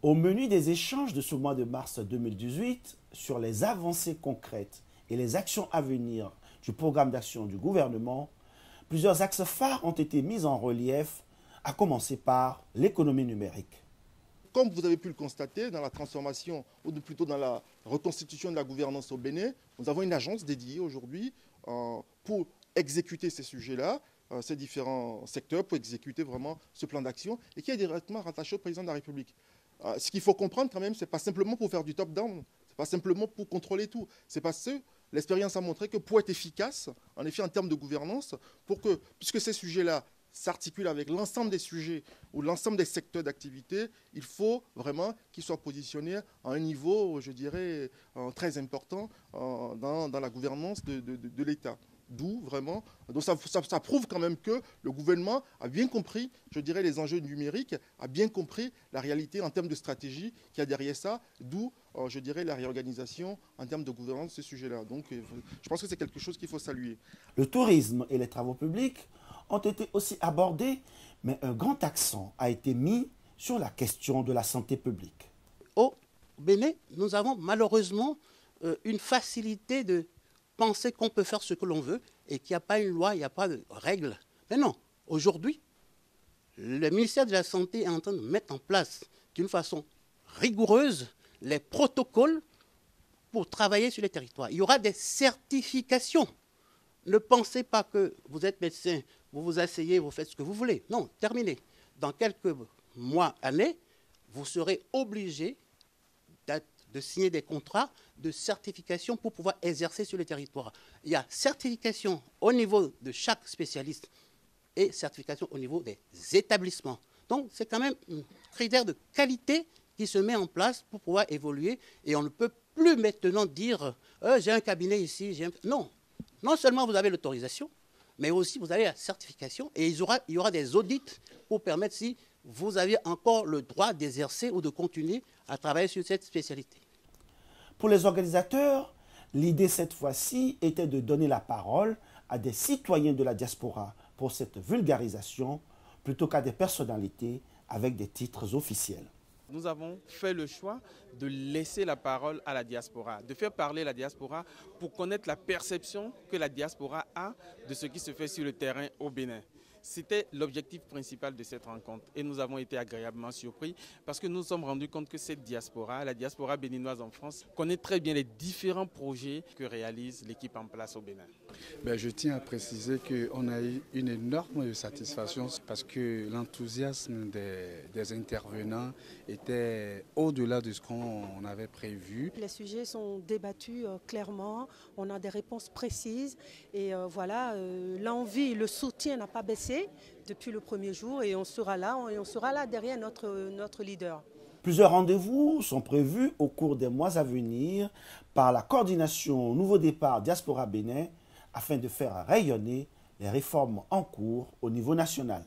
Au menu des échanges de ce mois de mars 2018 sur les avancées concrètes et les actions à venir du programme d'action du gouvernement, plusieurs axes phares ont été mis en relief, à commencer par l'économie numérique. Comme vous avez pu le constater, dans la transformation, ou plutôt dans la reconstitution de la gouvernance au Bénin, nous avons une agence dédiée aujourd'hui pour exécuter ces sujets-là, ces différents secteurs, pour exécuter vraiment ce plan d'action, et qui est directement rattaché au président de la République. Ce qu'il faut comprendre quand même, ce n'est pas simplement pour faire du top-down, ce n'est pas simplement pour contrôler tout. C'est parce que l'expérience a montré que pour être efficace, en effet, en termes de gouvernance, puisque ces sujets-là s'articulent avec l'ensemble des sujets ou l'ensemble des secteurs d'activité, il faut vraiment qu'ils soient positionnés à un niveau, je dirais, très important dans la gouvernance de l'État. D'où vraiment, donc ça prouve quand même que le gouvernement a bien compris, je dirais, les enjeux numériques, a bien compris la réalité en termes de stratégie qu'il y a derrière ça, d'où, je dirais, la réorganisation en termes de gouvernance de ce sujet-là. Donc je pense que c'est quelque chose qu'il faut saluer. Le tourisme et les travaux publics ont été aussi abordés, mais un grand accent a été mis sur la question de la santé publique. Au Bénin, nous avons malheureusement une facilité de penser qu'on peut faire ce que l'on veut et qu'il n'y a pas une loi, il n'y a pas de règles. Mais non, aujourd'hui, le ministère de la Santé est en train de mettre en place d'une façon rigoureuse les protocoles pour travailler sur les territoires. Il y aura des certifications. Ne pensez pas que vous êtes médecin, vous vous asseyez, vous faites ce que vous voulez. Non, terminez. Dans quelques mois, années, vous serez obligé de signer des contrats de certification pour pouvoir exercer sur le territoire. Il y a certification au niveau de chaque spécialiste et certification au niveau des établissements. Donc, c'est quand même un critère de qualité qui se met en place pour pouvoir évoluer. Et on ne peut plus maintenant dire j'ai un cabinet ici. Non. Non seulement vous avez l'autorisation, mais aussi vous avez la certification. Et il y aura des audits pour permettre si vous avez encore le droit d'exercer ou de continuer à travailler sur cette spécialité. Pour les organisateurs, l'idée cette fois-ci était de donner la parole à des citoyens de la diaspora pour cette vulgarisation plutôt qu'à des personnalités avec des titres officiels. Nous avons fait le choix de laisser la parole à la diaspora, de faire parler la diaspora pour connaître la perception que la diaspora a de ce qui se fait sur le terrain au Bénin. C'était l'objectif principal de cette rencontre et nous avons été agréablement surpris parce que nous nous sommes rendus compte que cette diaspora, la diaspora béninoise en France, connaît très bien les différents projets que réalise l'équipe en place au Bénin. Je tiens à préciser qu'on a eu une énorme satisfaction parce que l'enthousiasme des intervenants était au-delà de ce qu'on avait prévu. Les sujets sont débattus clairement, on a des réponses précises et voilà, l'envie, le soutien n'a pas baissé depuis le premier jour et on sera là derrière notre leader. Plusieurs rendez-vous sont prévus au cours des mois à venir par la coordination Nouveau Départ Diaspora Bénin afin de faire rayonner les réformes en cours au niveau national.